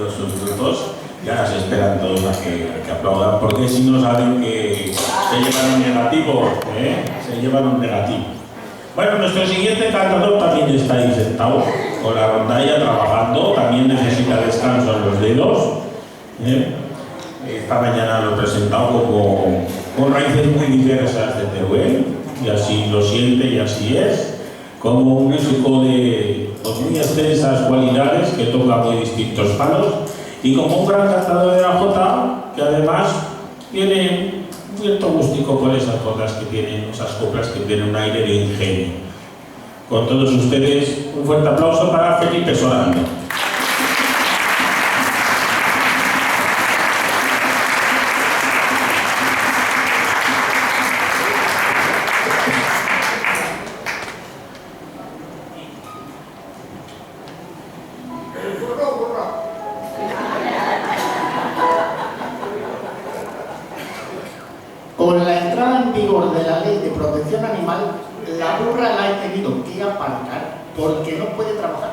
los sustitutos, y ahora se esperan todos a que aplaudan, porque si no saben que se llevan un negativo, se llevan un negativo. Bueno, nuestro siguiente cantador también está ahí sentado, con la rondalla trabajando, también necesita descanso en los dedos. Esta mañana lo he presentado como con raíces muy diversas de Teruel, y así lo siente y así es, como un músico de muy extensas cualidades que toca muy distintos palos, y como un gran cantador de la jota que además tiene un cierto gustico por esas jotas que tienen, esas coplas que tienen un aire de ingenio. Con todos ustedes, un fuerte aplauso para Felipe Solano. Con la entrada en vigor de la Ley de Protección Animal, la burra la he tenido que aparcar porque no puede trabajar.